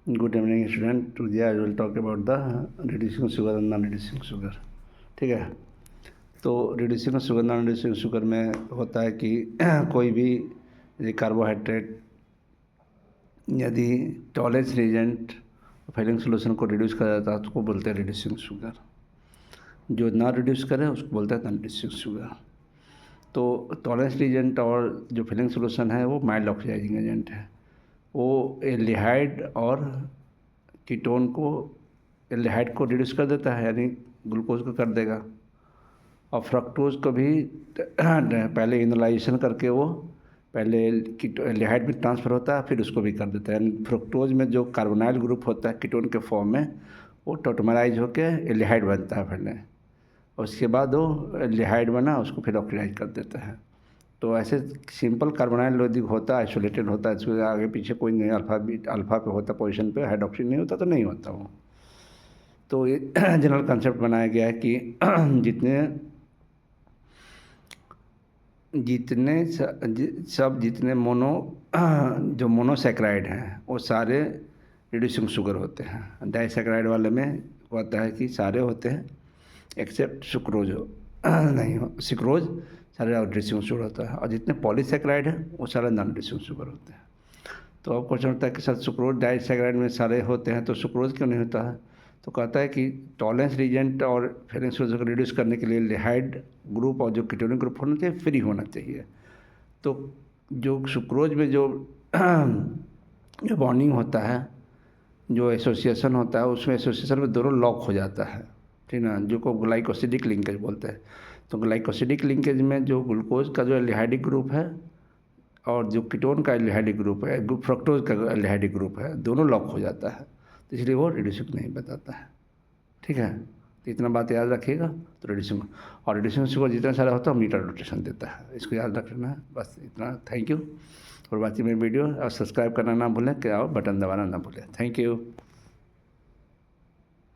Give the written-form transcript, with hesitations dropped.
Good evening student. Today I will talk about the reducing sugar and non reducing sugar. ठीक है, तो reducing sugar non reducing sugar में होता है कि कोई भी कार्बोहाइड्रेट यदि टॉलरेंस रीजेंट फीलिंग सोल्यूशन को रिड्यूस कर जाता है तो उसको बोलते हैं रिड्यूसिंग शुगर। जो ना रिड्यूस करे उसको बोलते हैं नॉन रिड्यूसिंग शुगर। तो टॉलरेंस रीजेंट और जो फीलिंग सोल्यूशन है वो माइल्ड ऑक्सीडाइजिंग एजेंट है। वो एल्डिहाइड और कीटोन को एल्डिहाइड को रिड्यूस कर देता है, यानी ग्लूकोज को कर देगा, और फ्रक्टोज को भी पहले इनोलाइजेशन करके वो पहले एल्डिहाइड में ट्रांसफ़र होता है, फिर उसको भी कर देता है। यानी फ्रक्टोज में जो कार्बोनाइल ग्रुप होता है कीटोन के फॉर्म में, वो टोटमराइज होकर एल्डिहाइड बनता है पहले, और उसके बाद वो एल्डिहाइड बना उसको फिर ऑक्सीडाइज कर देता है। तो ऐसे सिंपल कार्बोनाइल यदि होता है, आइसोलेटेड होता है, इसके आगे पीछे कोई नहीं, अल्फ़ा पे होता पोजीशन पे, हाइड्रोक्सी नहीं होता तो नहीं होता वो। तो ये जनरल कंसेप्ट बनाया गया है कि जितने जो मोनोसैकराइड हैं वो सारे रिड्यूसिंग शुगर होते हैं। डाइसैकराइड वाले में होता है कि सारे होते हैं एक्सेप्ट सुक्रोज नहीं हो, सिक्रोज सारे रिड्यूसिंग शुगर होता है, और जितने पॉलीसैकराइड हैं वो सारे नॉन रिड्यूसिंग शुगर होते हैं। तो अब क्वेश्चन होता है कि सर सुक्रोज डाइसैकराइड में सारे होते हैं तो सुक्रोज क्यों नहीं होता है? तो कहता है कि टॉलरेंस रीजेंट और फीलिंग सोल्यूशन को रिड्यूस करने के लिए एल्डिहाइड ग्रुप और जो कीटोनिक ग्रुप होना चाहिए फ्री होना चाहिए। तो जो सुक्रोज में जो बॉन्डिंग होता है, जो एसोसिएशन होता है, उसमें एसोसिएशन में दोनों लॉक हो जाता है, ठीक ना, जो को ग्लाइकोसिडिक लिंकेज बोलते हैं। तो ग्लाइकोसिडिक लिंकेज में जो ग्लूकोज का जो एल्डिहाइडिक ग्रुप है और जो कीटोन का एल्डिहाइडिक ग्रुप है, फ्रक्टोज का एल्डिहाइडिक ग्रुप है, दोनों लॉक हो जाता है, तो इसलिए वो रिड्यूसिंग नहीं बताता है। ठीक है, तो इतना बात याद रखिएगा। तो रिड्यूसिंग और रिड्यूसिंग शुगर जितना सारा होता है मीटर रोटेशन देता है, इसको याद रखना है, बस इतना। Thank you. और बाकी मेरी वीडियो और सब्सक्राइब करना ना भूलें, क्या बटन दबाना ना भूलें। Thank you.